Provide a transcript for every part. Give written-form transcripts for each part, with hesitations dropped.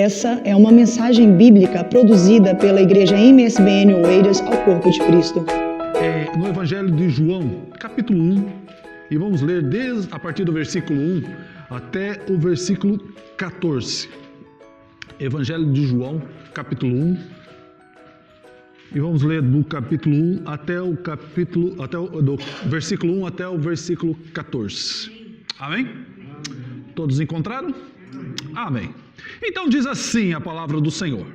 Essa é uma mensagem bíblica produzida pela Igreja MSBN Oeiras ao Corpo de Cristo. No Evangelho de João, capítulo 1, e vamos ler a partir do versículo 1 até o versículo 14. Evangelho de João, capítulo 1, e vamos ler do capítulo 1 do versículo 1 até o versículo 14. Amém? Todos encontraram? Amém. Então diz assim a palavra do Senhor: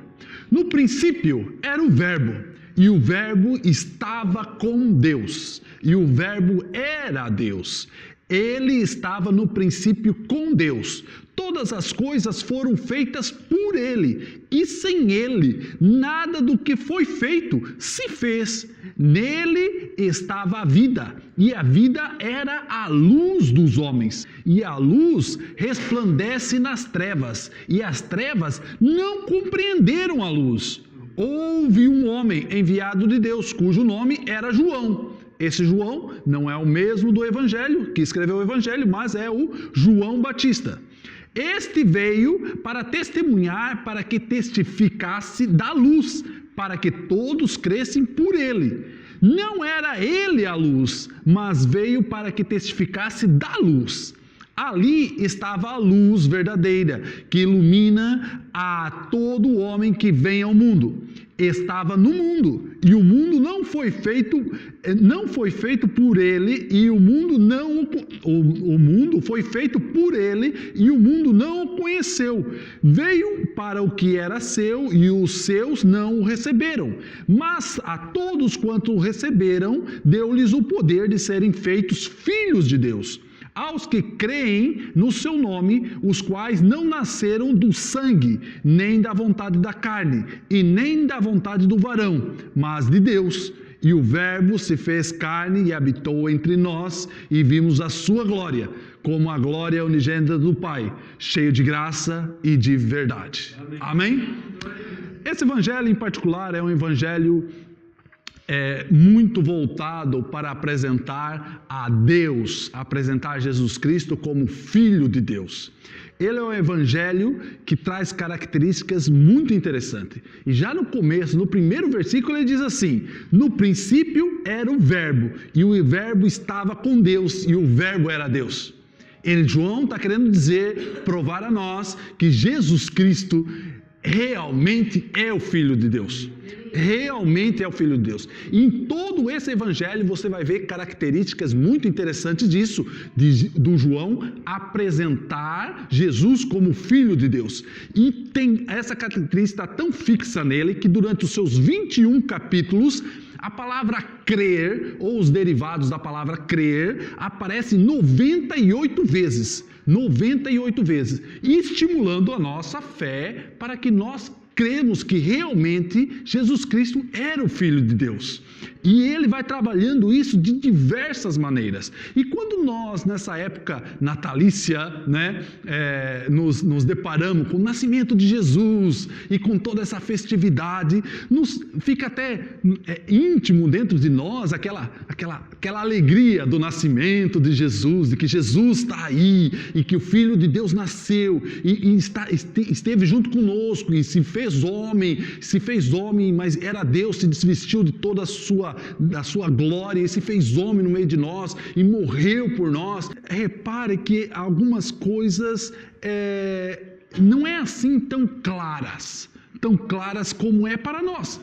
no princípio era o Verbo, e o Verbo estava com Deus, e o Verbo era Deus. Ele estava no princípio com Deus. Todas as coisas foram feitas por Ele, e sem Ele, nada do que foi feito se fez. Nele estava a vida, e a vida era a luz dos homens. E a luz resplandece nas trevas, e as trevas não compreenderam a luz. Houve um homem enviado de Deus, cujo nome era João. Esse João não é o mesmo do Evangelho, que escreveu o Evangelho, mas é o João Batista. Este veio para testemunhar, para que testificasse da luz, para que todos crescem por ele. Não era ele a luz, mas veio para que testificasse da luz. Ali estava a luz verdadeira, que ilumina a todo homem que vem ao mundo. Estava no mundo, e o mundo não foi feito por ele, e o mundo foi feito por ele, e o mundo não o conheceu. Veio para o que era seu, e os seus não o receberam. Mas a todos quanto o receberam, deu-lhes o poder de serem feitos filhos de Deus, aos que creem no seu nome, os quais não nasceram do sangue, nem da vontade da carne, e nem da vontade do varão, mas de Deus. E o Verbo se fez carne e habitou entre nós, e vimos a sua glória, como a glória unigênita do Pai, cheio de graça e de verdade. Amém? Esse evangelho em particular é um evangelho muito voltado para apresentar a Deus, apresentar Jesus Cristo como Filho de Deus. Ele é um evangelho que traz características muito interessantes. E já no começo, no primeiro versículo, ele diz assim: no princípio era o Verbo, e o Verbo estava com Deus, e o Verbo era Deus. João está querendo provar a nós que Jesus Cristo realmente é o Filho de Deus. Realmente é o Filho de Deus. E em todo esse evangelho você vai ver características muito interessantes disso, do João apresentar Jesus como Filho de Deus. E tem essa característica tão fixa nele que durante os seus 21 capítulos a palavra crer, ou os derivados da palavra crer, aparecem 98 vezes. 98 vezes, estimulando a nossa fé para que nós cremos que realmente Jesus Cristo era o Filho de Deus. E ele vai trabalhando isso de diversas maneiras. E quando nós, nessa época natalícia, nos deparamos com o nascimento de Jesus e com toda essa festividade, fica até íntimo dentro de nós aquela alegria do nascimento de Jesus, de que Jesus está aí e que o Filho de Deus nasceu e esteve junto conosco e se fez homem, mas era Deus, se desvestiu de toda da sua glória e se fez homem no meio de nós e morreu por nós. Repare que algumas coisas não é assim tão claras como é para nós.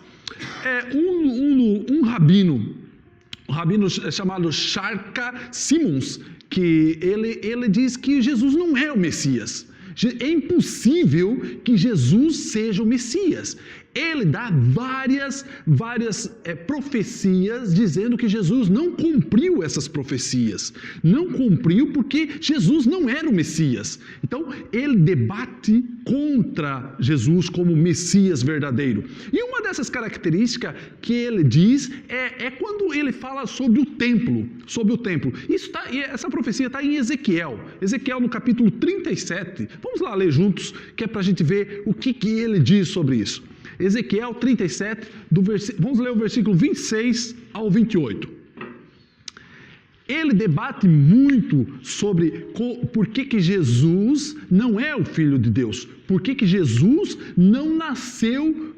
Um rabino chamado Shaka Simons, que ele diz que Jesus não é o Messias. É impossível que Jesus seja o Messias. Ele dá várias profecias dizendo que Jesus não cumpriu essas profecias. Não cumpriu porque Jesus não era o Messias. Então, ele debate contra Jesus como Messias verdadeiro. E uma dessas características que ele diz é quando ele fala sobre o templo. Essa profecia está em Ezequiel. Ezequiel no capítulo 37. Vamos lá ler juntos, que é para a gente ver o que ele diz sobre isso. Ezequiel 37, vamos ler o versículo 26 ao 28. ele debate muito sobre por que Jesus não é o Filho de Deus. Por que Jesus não nasceu,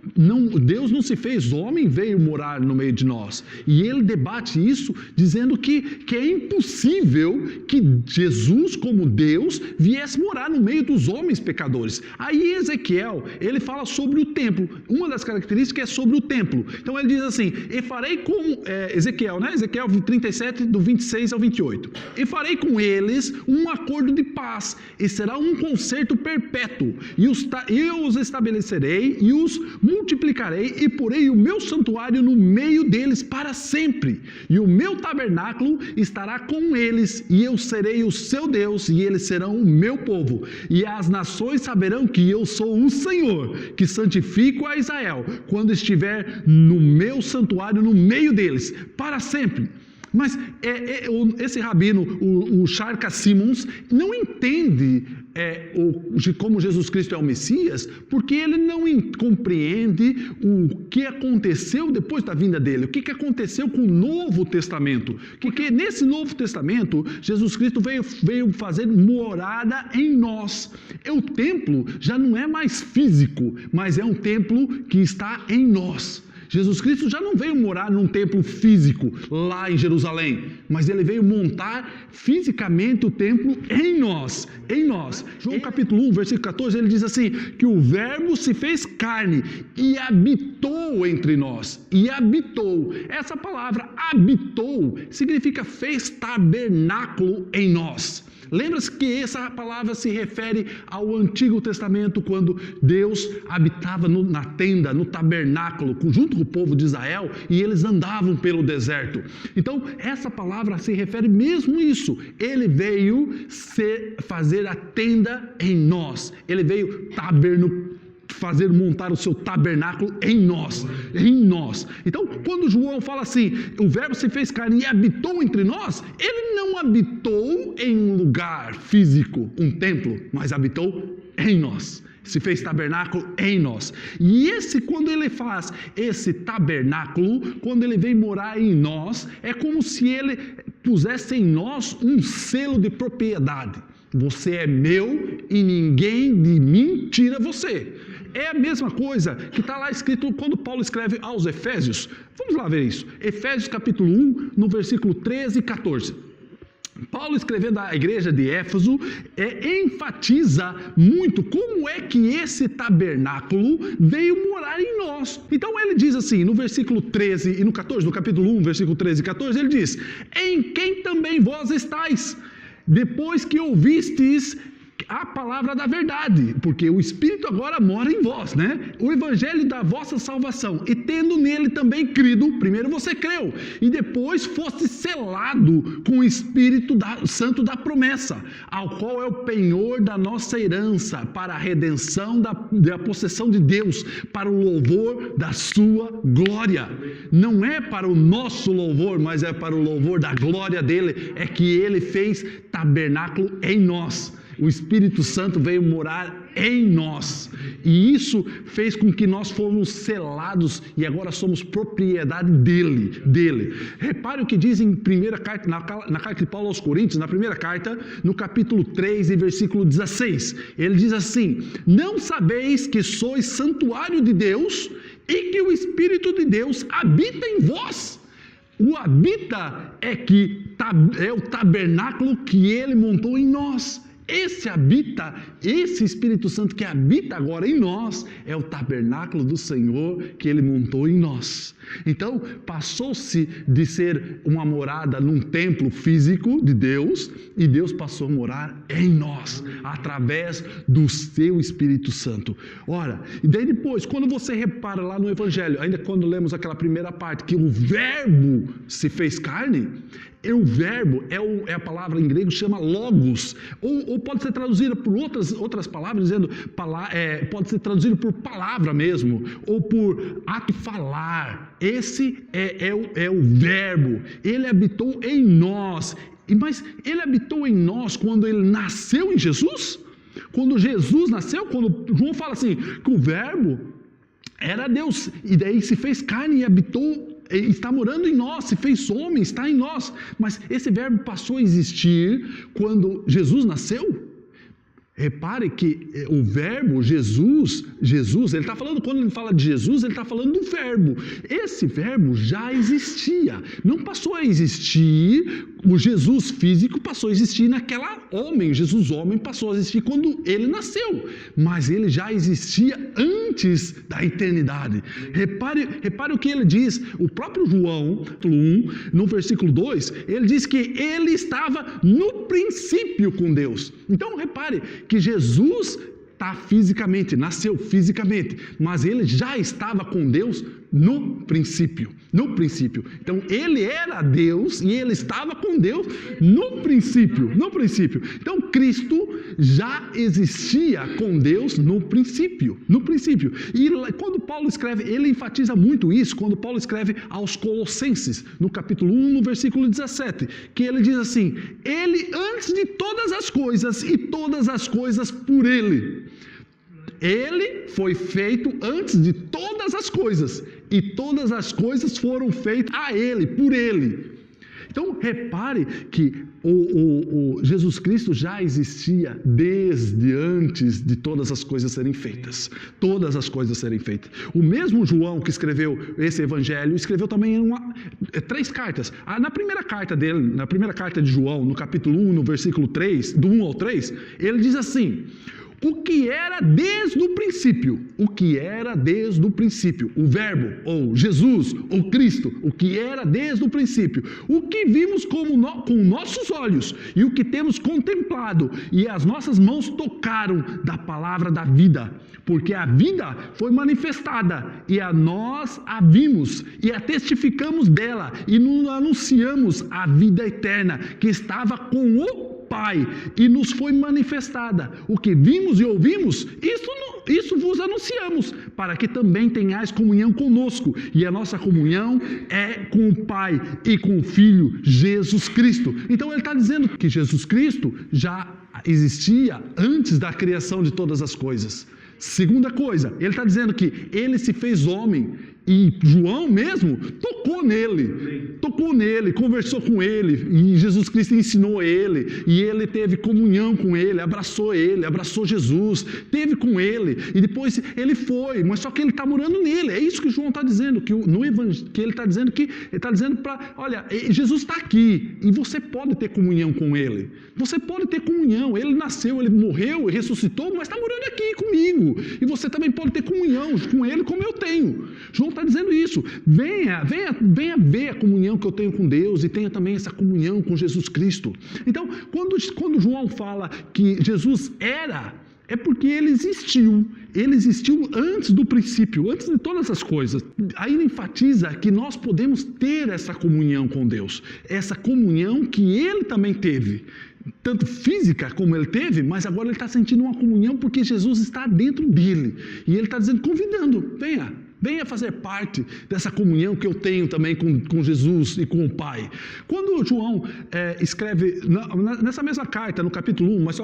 Deus não se fez homem, veio morar no meio de nós. E ele debate isso dizendo que é impossível que Jesus, como Deus, viesse morar no meio dos homens pecadores. Aí Ezequiel, ele fala sobre o templo. Uma das características é sobre o templo. Então ele diz assim, e farei com Ezequiel 37, do 26 ao 28. E farei com eles um acordo de paz, e será um concerto perpétuo. Eu os estabelecerei e os multiplicarei e porei o meu santuário no meio deles para sempre. E o meu tabernáculo estará com eles e eu serei o seu Deus e eles serão o meu povo. E as nações saberão que eu sou o Senhor, que santifico a Israel, quando estiver no meu santuário no meio deles, para sempre. Mas esse rabino, o Shaka Simons, não entende como Jesus Cristo é o Messias, porque ele não compreende o que aconteceu depois da vinda dele, o que aconteceu com o Novo Testamento. Porque nesse Novo Testamento, Jesus Cristo veio fazer morada em nós. O templo já não é mais físico, mas é um templo que está em nós. Jesus Cristo já não veio morar num templo físico lá em Jerusalém, mas ele veio montar fisicamente o templo em nós, João capítulo 1, versículo 14, ele diz assim, que o verbo se fez carne e habitou entre nós, essa palavra habitou significa fez tabernáculo em nós. Lembra-se que essa palavra se refere ao Antigo Testamento, quando Deus habitava na tenda, no tabernáculo, junto com o povo de Israel, e eles andavam pelo deserto. Então, essa palavra se refere mesmo a isso. Ele veio fazer a tenda em nós. Ele veio montar o seu tabernáculo em nós. Então, quando João fala assim, o verbo se fez carne e habitou entre nós, ele não habitou em um lugar físico, um templo, mas habitou em nós. Se fez tabernáculo em nós. E quando ele faz esse tabernáculo, quando ele vem morar em nós, é como se ele pusesse em nós um selo de propriedade. Você é meu e ninguém de mim tira você. É a mesma coisa que está lá escrito quando Paulo escreve aos Efésios. Vamos lá ver isso. Efésios capítulo 1, no versículo 13 e 14. Paulo, escrevendo à igreja de Éfeso, enfatiza muito como é que esse tabernáculo veio morar em nós. Então ele diz assim, no versículo 13 e no 14, no capítulo 1, versículo 13 e 14, ele diz, em quem também vós estáis, depois que ouvistes a palavra da verdade, porque o Espírito agora mora em vós, né? O evangelho da vossa salvação, e tendo nele também crido, primeiro você creu, e depois foste selado com o Espírito Santo da promessa, ao qual é o penhor da nossa herança, para a redenção da possessão de Deus, para o louvor da sua glória. Não é para o nosso louvor, mas é para o louvor da glória dele, é que ele fez tabernáculo em nós. O Espírito Santo veio morar em nós, e isso fez com que nós fôssemos selados e agora somos propriedade dele. Repare o que diz em primeira carta, na carta de Paulo aos Coríntios, na primeira carta, no capítulo 3 e versículo 16. Ele diz assim: não sabeis que sois santuário de Deus e que o Espírito de Deus habita em vós? O habita é o tabernáculo que ele montou em nós. Esse Espírito Santo que habita agora em nós, é o tabernáculo do Senhor que ele montou em nós. Então, passou-se de ser uma morada num templo físico de Deus, e Deus passou a morar em nós, através do seu Espírito Santo. Ora, e daí depois, quando você repara lá no Evangelho, ainda quando lemos aquela primeira parte, que o verbo se fez carne, o verbo é a palavra em grego, chama logos, ou pode ser traduzida por outras palavras, dizendo, pode ser traduzido por palavra mesmo, ou por ato de falar. Esse é o verbo. Ele habitou em nós. Mas ele habitou em nós quando ele nasceu em Jesus? Quando Jesus nasceu, quando João fala assim, que o verbo era Deus, e daí se fez carne e habitou está morando em nós, se fez homem, está em nós. Mas esse verbo passou a existir quando Jesus nasceu? Repare que o verbo Jesus, ele está falando, quando ele fala de Jesus, ele está falando do verbo. Esse verbo já existia, não passou a existir, o Jesus físico passou a existir naquela homem, Jesus homem passou a existir quando ele nasceu, mas ele já existia antes da eternidade. Repare o que ele diz, o próprio João 1, no versículo 2, ele diz que ele estava no princípio com Deus. Então repare que Jesus nasceu fisicamente, mas ele já estava com Deus no princípio. Então ele era Deus e ele estava com Deus no princípio. Então Cristo já existia com Deus no princípio. E quando Paulo escreve, ele enfatiza muito isso, quando Paulo escreve aos Colossenses, no capítulo 1, no versículo 17, que ele diz assim: ele antes de todas as coisas e todas as coisas por ele. Ele foi feito antes de todas as coisas, e todas as coisas foram feitas a ele, por ele. Então repare que o Jesus Cristo já existia desde antes de todas as coisas serem feitas. O mesmo João que escreveu esse evangelho, escreveu também 3 cartas. Na primeira carta dele, na primeira carta de João, no capítulo 1, no versículo 3, do 1 ao 3, ele diz assim: o que era desde o princípio, o verbo, ou Jesus, ou Cristo, o que era desde o princípio, o que vimos com nossos olhos, e o que temos contemplado, e as nossas mãos tocaram da palavra da vida, porque a vida foi manifestada, e a nós a vimos, e a testificamos dela, e nos anunciamos a vida eterna, que estava com o Pai, e nos foi manifestada. O que vimos e ouvimos, isso vos anunciamos, para que também tenhais comunhão conosco, e a nossa comunhão é com o Pai e com o Filho Jesus Cristo. Então ele está dizendo que Jesus Cristo já existia antes da criação de todas as coisas. Segunda coisa, ele está dizendo que ele se fez homem, e João mesmo tocou nele, conversou com ele, e Jesus Cristo ensinou ele, e ele teve comunhão com ele, abraçou Jesus, teve com ele, e depois ele foi, mas só que ele está morando nele. É isso que João está dizendo, que ele está dizendo para, olha, Jesus está aqui, e você pode ter comunhão com ele, ele nasceu, ele morreu, ele ressuscitou, mas está morando aqui comigo, e você também pode ter comunhão com ele como eu tenho. João está dizendo isso. Venha ver a comunhão que eu tenho com Deus, e tenha também essa comunhão com Jesus Cristo. Então, quando João fala que Jesus era, é porque ele existiu antes do princípio, antes de todas as coisas. Aí ele enfatiza que nós podemos ter essa comunhão com Deus, essa comunhão que ele também teve, tanto física como ele teve, mas agora ele está sentindo uma comunhão porque Jesus está dentro dele, e ele está dizendo, convidando, venha fazer parte dessa comunhão que eu tenho também com Jesus e com o Pai. Quando João escreve, nessa mesma carta, no capítulo 1, mas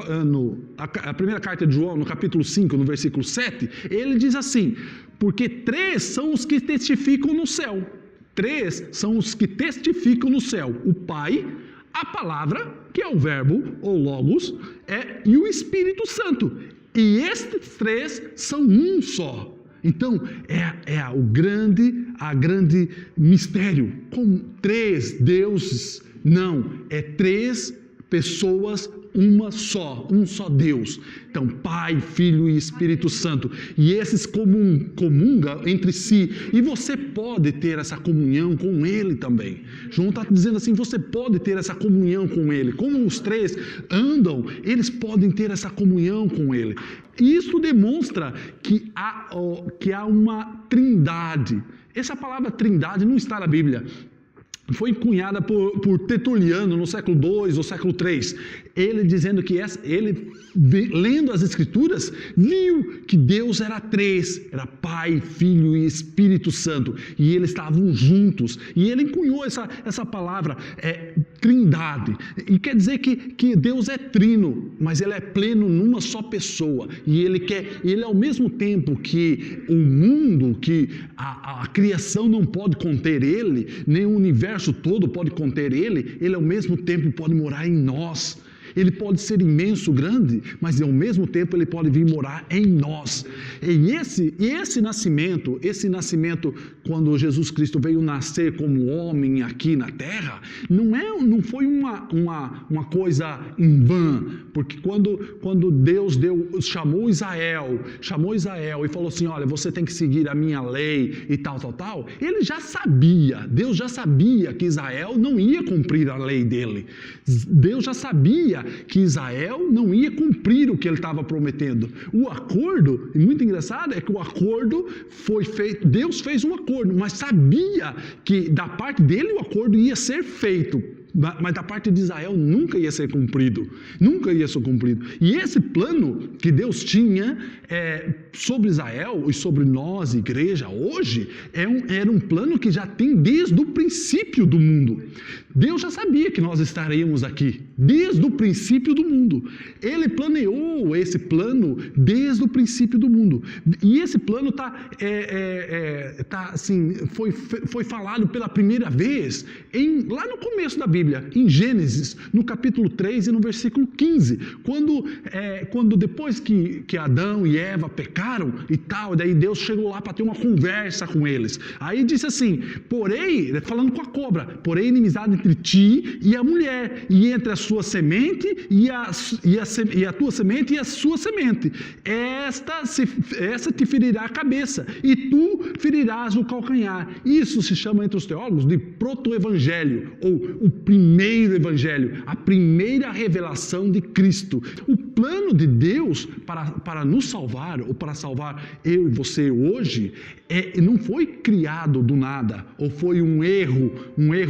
a primeira carta de João, no capítulo 5, no versículo 7, ele diz assim: porque 3 são os que testificam no céu. 3 são os que testificam no céu: o Pai, a palavra, que é o verbo, ou logos, e o Espírito Santo. E estes 3 são um só. Então, o grande mistério. Com 3 deuses, não, 3 pessoas, um só Deus. Então, Pai, Filho e Espírito Santo. E esses comungam entre si. E você pode ter essa comunhão com Ele também. João está dizendo assim, você pode ter essa comunhão com Ele. Como os 3 andam, eles podem ter essa comunhão com Ele. E isso demonstra que há uma trindade. Essa palavra trindade não está na Bíblia. Foi cunhada por Tertuliano no século II ou século III. ele dizendo que ele, lendo as Escrituras, viu que Deus era três, era Pai, Filho e Espírito Santo, e eles estavam juntos, e ele cunhou essa palavra, trindade, e quer dizer que Deus é trino, mas ele é pleno numa só pessoa, e ele ao mesmo tempo que o mundo, que a criação não pode conter ele, nem o universo todo pode conter ele ao mesmo tempo pode morar em nós. Ele pode ser imenso, grande, mas ao mesmo tempo ele pode vir morar em nós. E esse nascimento, quando Jesus Cristo veio nascer como homem aqui na terra, não foi uma coisa em vão, porque quando Deus chamou Israel e falou assim, olha, você tem que seguir a minha lei e tal, Deus já sabia que Israel não ia cumprir a lei dele. Deus já sabia que Israel não ia cumprir o que ele estava prometendo. O acordo, e muito engraçado, é que o acordo foi feito, Deus fez um acordo, mas sabia que da parte dele o acordo ia ser feito, mas da parte de Israel nunca ia ser cumprido. E esse plano que Deus tinha sobre Israel e sobre nós, igreja, hoje, era um plano que já tem desde o princípio do mundo. Deus já sabia que nós estaríamos aqui, desde o princípio do mundo. Ele planeou esse plano desde o princípio do mundo. E esse plano foi falado pela primeira vez lá no começo da Bíblia, em Gênesis, no capítulo 3 e no versículo 15, quando depois que Adão e Eva pecaram e tal, daí Deus chegou lá para ter uma conversa com eles. Aí disse assim, falando com a cobra, porém inimizade entre ti e a mulher, e entre a sua semente e a tua semente e a sua semente. Esta te ferirá a cabeça, e tu ferirás o calcanhar. Isso se chama entre os teólogos de proto-evangelho, ou o primeiro evangelho, a primeira revelação de Cristo. O plano de Deus para nos salvar, ou para salvar eu e você hoje, não foi criado do nada, ou foi um erro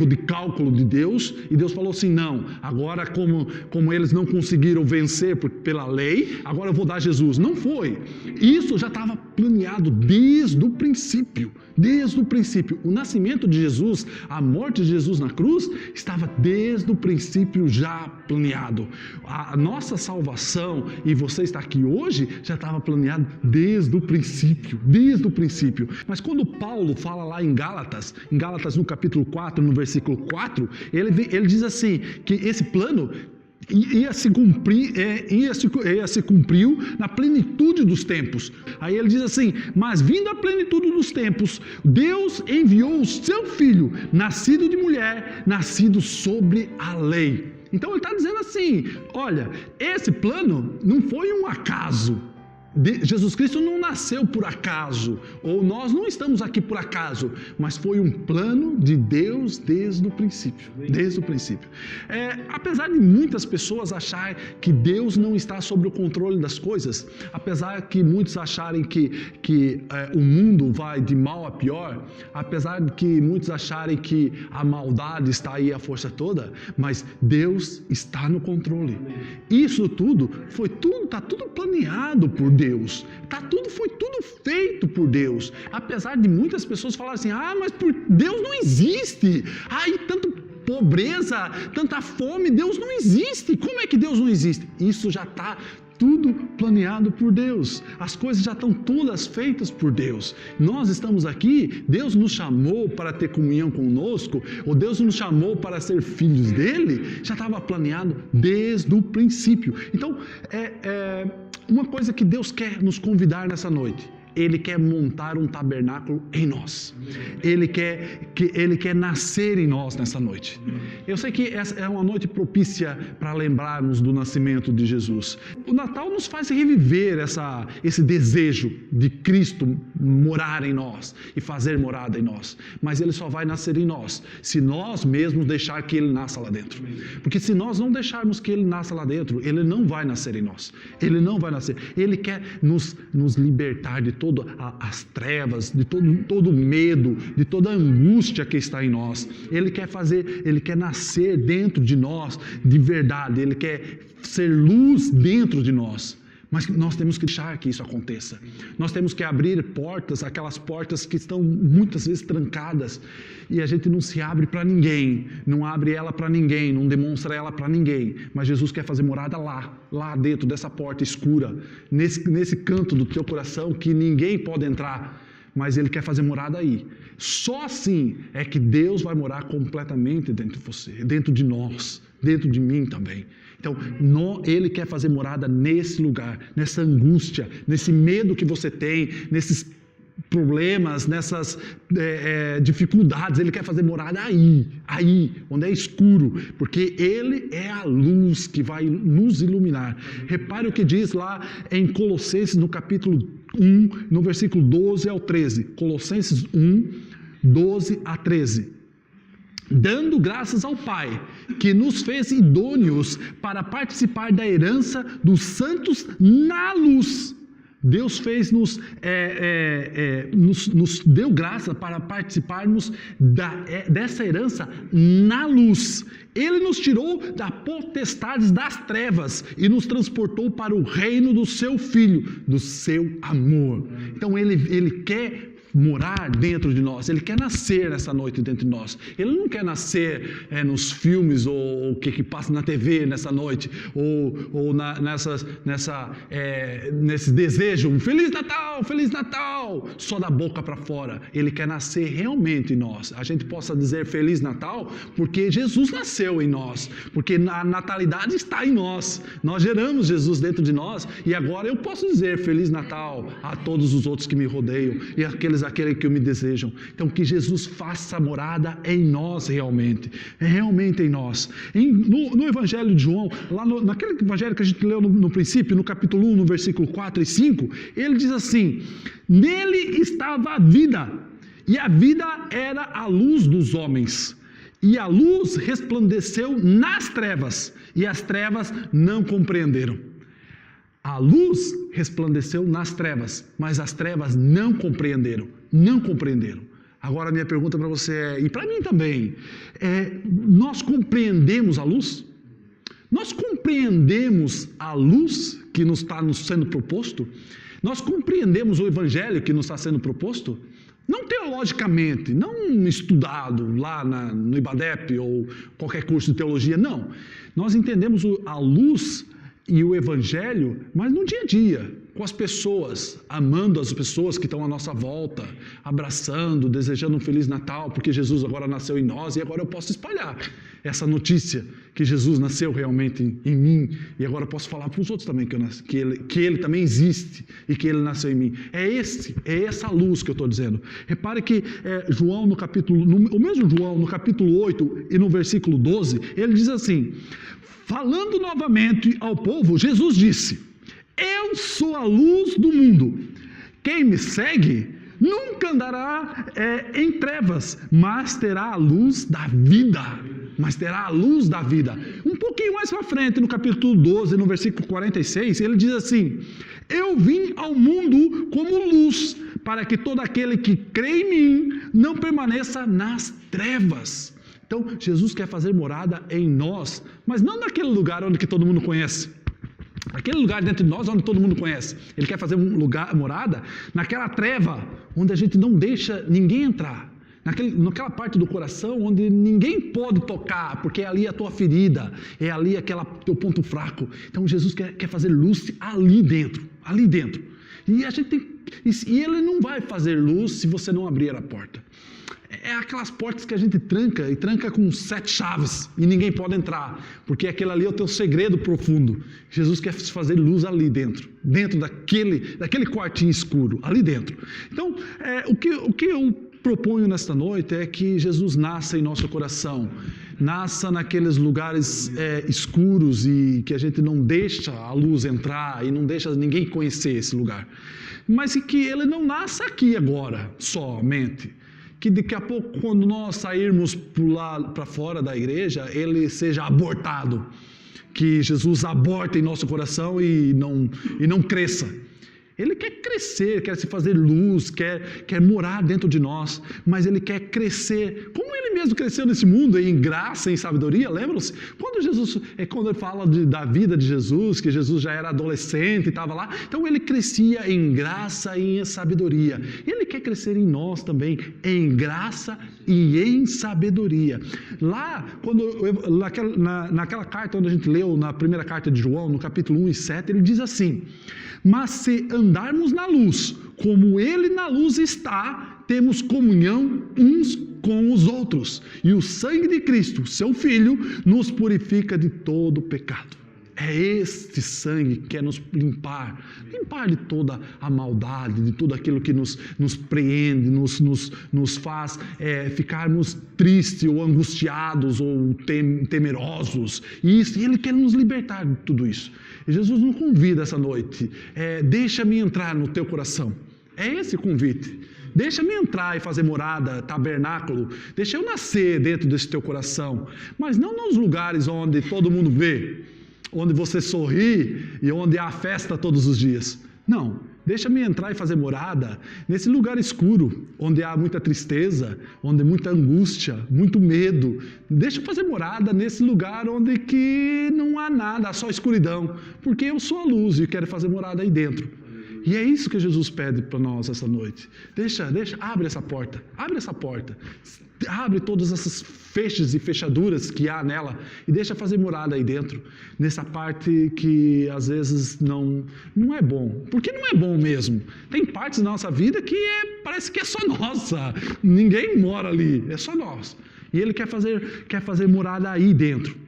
de cálculo de Deus, e Deus falou assim, não, agora como eles não conseguiram vencer pela lei, agora eu vou dar Jesus. Não foi. Isso já estava planeado desde o princípio. O nascimento de Jesus, a morte de Jesus na cruz, estava desde o princípio já planeado. A nossa salvação, e você está aqui hoje, já estava planeado desde o princípio. Mas quando Paulo fala lá em Gálatas no capítulo 4, no versículo 4, ele diz assim, que esse plano se cumpriu na plenitude dos tempos. Aí ele diz assim, mas vindo a plenitude dos tempos, Deus enviou o seu Filho, nascido de mulher, nascido sobre a lei. Então ele está dizendo assim, olha, esse plano não foi um acaso. Jesus Cristo não nasceu por acaso, ou nós não estamos aqui por acaso, mas foi um plano de Deus desde o princípio. Apesar de muitas pessoas acharem que Deus não está sob o controle das coisas, apesar que muitos acharem que o mundo vai de mal a pior, apesar de que muitos acharem que a maldade está aí a força toda, mas Deus está no controle. Isso tudo está tudo planeado por Deus. Foi tudo feito por Deus. Apesar de muitas pessoas falarem assim, mas Deus não existe. E tanta pobreza, tanta fome, Deus não existe. Como é que Deus não existe? Isso já está tudo planeado por Deus. As coisas já estão todas feitas por Deus. Nós estamos aqui, Deus nos chamou para ter comunhão conosco, ou Deus nos chamou para ser filhos dele, já estava planeado desde o princípio. Então, uma coisa que Deus quer nos convidar nessa noite, Ele quer montar um tabernáculo em nós. Ele quer nascer em nós nessa noite. Eu sei que essa é uma noite propícia para lembrarmos do nascimento de Jesus. O Natal nos faz reviver esse desejo de Cristo morar em nós e fazer morada em nós. Mas Ele só vai nascer em nós se nós mesmos deixar que Ele nasça lá dentro. Porque se nós não deixarmos que Ele nasça lá dentro, Ele não vai nascer em nós. Ele não vai nascer. Ele quer nos libertar de todas as trevas, de todo o medo, de toda a angústia que está em nós. Ele quer nascer dentro de nós de verdade, Ele quer ser luz dentro de nós. Mas nós temos que deixar que isso aconteça. Nós temos que abrir portas, aquelas portas que estão muitas vezes trancadas, e a gente não se abre para ninguém, não abre ela para ninguém, não demonstra ela para ninguém. Mas Jesus quer fazer morada lá dentro dessa porta escura, nesse canto do teu coração que ninguém pode entrar, mas Ele quer fazer morada aí. Só assim é que Deus vai morar completamente dentro de você, dentro de nós, dentro de mim também. Então, Ele quer fazer morada nesse lugar, nessa angústia, nesse medo que você tem, nesses problemas, nessas dificuldades. Ele quer fazer morada aí, onde é escuro, porque Ele é a luz que vai nos iluminar. Repare o que diz lá em Colossenses, no capítulo 1, no versículo 12 ao 13. Colossenses 1, 12 a 13. Dando graças ao Pai, que nos fez idôneos para participar da herança dos santos na luz. Deus nos deu graça para participarmos dessa herança na luz. Ele nos tirou da potestades das trevas e nos transportou para o reino do seu Filho, do seu amor. Então Ele quer morar dentro de nós, Ele quer nascer nessa noite dentro de nós. Ele não quer nascer nos filmes ou o que passa na TV nessa noite, ou nesse desejo, Feliz Natal, só da boca para fora. Ele quer nascer realmente em nós. A gente possa dizer Feliz Natal porque Jesus nasceu em nós, porque a natalidade está em nós. Nós geramos Jesus dentro de nós, e agora eu posso dizer Feliz Natal a todos os outros que me rodeiam e aqueles que me desejam. Então, que Jesus faça morada em nós realmente em nós. No Evangelho de João, lá naquele Evangelho que a gente leu no princípio, no capítulo 1, no versículo 4 e 5, ele diz assim: nele estava a vida, e a vida era a luz dos homens. E a luz resplandeceu nas trevas, e as trevas não compreenderam. A luz resplandeceu nas trevas, mas as trevas não compreenderam. Agora a minha pergunta para você e para mim também, nós compreendemos a luz? Nós compreendemos a luz que nos está sendo proposto? Nós compreendemos o Evangelho que nos está sendo proposto? Não teologicamente, não estudado lá no IBADEP ou qualquer curso de teologia, não. Nós entendemos a luz e o Evangelho, mas no dia a dia, com as pessoas, amando as pessoas que estão à nossa volta, abraçando, desejando um Feliz Natal, porque Jesus agora nasceu em nós, e agora eu posso espalhar essa notícia que Jesus nasceu realmente em mim, e agora eu posso falar para os outros também que ele também existe e que Ele nasceu em mim. É essa luz que eu estou dizendo. Repare que João o mesmo João no capítulo 8 e no versículo 12, ele diz assim: falando novamente ao povo, Jesus disse: eu sou a luz do mundo. Quem me segue nunca andará em trevas, mas terá a luz da vida. Um pouquinho mais para frente, no capítulo 12, no versículo 46, ele diz assim: eu vim ao mundo como luz, para que todo aquele que crê em mim não permaneça nas trevas. Então, Jesus quer fazer morada em nós, mas não naquele lugar onde que todo mundo conhece. Aquele lugar dentro de nós onde todo mundo conhece. Ele quer fazer morada naquela treva onde a gente não deixa ninguém entrar. Naquela parte do coração onde ninguém pode tocar, porque é ali a tua ferida, é ali teu ponto fraco. Então Jesus quer fazer luz ali dentro. E Ele não vai fazer luz se você não abrir a porta. É aquelas portas que a gente tranca com 7 chaves e ninguém pode entrar, porque aquele ali é o teu segredo profundo. Jesus quer fazer luz ali dentro daquele quartinho escuro, ali dentro. Então, o que eu proponho nesta noite é que Jesus nasça em nosso coração, nasça naqueles lugares escuros e que a gente não deixa a luz entrar e não deixa ninguém conhecer esse lugar, mas que Ele não nasça aqui agora somente, que daqui a pouco, quando nós sairmos para fora da igreja, Ele seja abortado, que Jesus aborte em nosso coração e não cresça. Ele quer crescer, quer se fazer luz, quer morar dentro de nós, mas Ele quer crescer, como Ele mesmo cresceu nesse mundo, em graça, em sabedoria. Lembram-se? Quando Ele fala da vida de Jesus, que Jesus já era adolescente e estava lá, então Ele crescia em graça e em sabedoria. Ele quer crescer em nós também, em graça e em sabedoria. Lá, naquela carta onde a gente leu, na primeira carta de João, no capítulo 1 e 7, ele diz assim: mas se andarmos na luz, como Ele na luz está, temos comunhão uns com os outros, e o sangue de Cristo, seu Filho, nos purifica de todo pecado. É este sangue que quer nos limpar de toda a maldade, de tudo aquilo que nos preende, nos faz ficarmos tristes ou angustiados ou temerosos. E Ele quer nos libertar de tudo isso. E Jesus nos convida essa noite: deixa-me entrar no teu coração. É esse o convite. Deixa-me entrar e fazer morada, tabernáculo. Deixa eu nascer dentro desse teu coração. Mas não nos lugares onde todo mundo vê, onde você sorri e onde há festa todos os dias. Não, deixa-me entrar e fazer morada nesse lugar escuro, onde há muita tristeza, onde há muita angústia, muito medo. Deixa eu fazer morada nesse lugar onde que não há nada, há só escuridão, porque eu sou a luz e quero fazer morada aí dentro. E é isso que Jesus pede para nós essa noite. Abre essa porta. Abre todas essas fechas e fechaduras que há nela e deixa fazer morada aí dentro, nessa parte que às vezes não é bom. Porque não é bom mesmo. Tem partes da nossa vida que parece que é só nossa. Ninguém mora ali, é só nós. E Ele quer fazer morada aí dentro.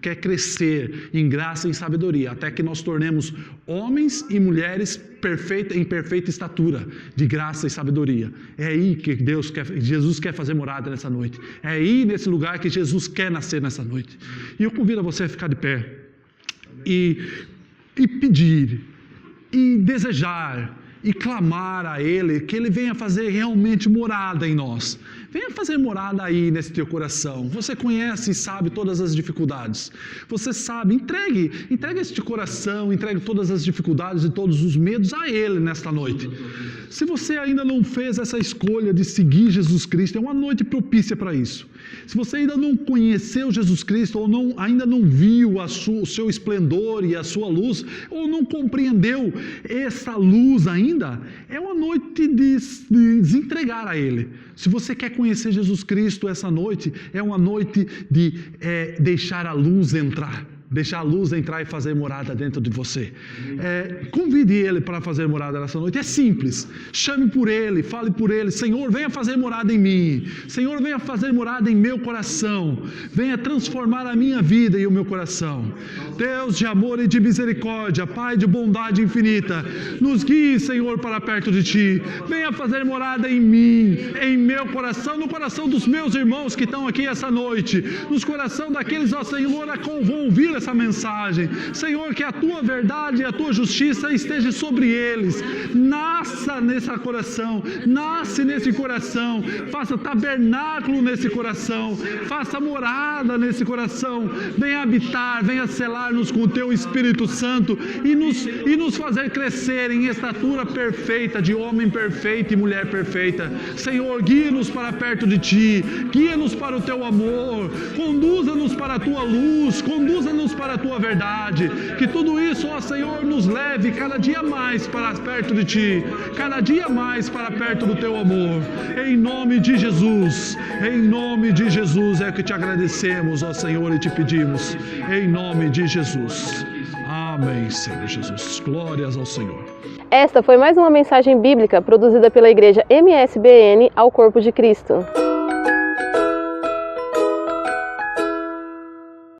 Quer crescer em graça e em sabedoria, até que nós tornemos homens e mulheres em perfeita estatura, de graça e sabedoria. É aí que Jesus quer fazer morada nessa noite. É aí nesse lugar que Jesus quer nascer nessa noite. E eu convido você a ficar de pé e pedir, e desejar, e clamar a Ele, que Ele venha fazer realmente morada em nós. Venha fazer morada aí nesse teu coração. Você conhece e sabe todas as dificuldades. Você sabe, entregue este coração, entregue todas as dificuldades e todos os medos a Ele nesta noite. Se você ainda não fez essa escolha de seguir Jesus Cristo, é uma noite propícia para isso. Se você ainda não conheceu Jesus Cristo, ou ainda não viu o seu esplendor e a sua luz, ou não compreendeu essa luz ainda, é uma noite de se entregar a Ele. Se você quer conhecer Jesus Cristo essa noite, é uma noite de deixar a luz entrar. Deixar a luz entrar e fazer morada dentro de você. Convide Ele para fazer morada nessa noite. É simples. Chame por Ele, fale por Ele. Senhor, venha fazer morada em mim. Senhor, venha fazer morada em meu coração. Venha transformar a minha vida e o meu coração. Deus de amor e de misericórdia, Pai de bondade infinita, nos guie, Senhor, para perto de Ti. Venha fazer morada em mim, em meu coração, no coração dos meus irmãos que estão aqui essa noite, nos coração daqueles, ó Senhor, a qual vão ouvir essa mensagem. Senhor, que a Tua verdade e a Tua justiça esteja sobre eles. Nasça nesse coração, nasce nesse coração, faça tabernáculo nesse coração, faça morada nesse coração, venha habitar, venha selar-nos com o Teu Espírito Santo e nos fazer crescer em estatura perfeita, de homem perfeito e mulher perfeita. Senhor, guia-nos para perto de Ti, guia-nos para o Teu amor, conduza-nos para a Tua luz, conduza-nos para a Tua verdade, que tudo isso, ó Senhor, nos leve cada dia mais para perto de Ti, cada dia mais para perto do Teu amor, em nome de Jesus, é que Te agradecemos, ó Senhor, e Te pedimos, em nome de Jesus, amém, Senhor Jesus, glórias ao Senhor. Esta foi mais uma mensagem bíblica produzida pela Igreja MSBN ao Corpo de Cristo.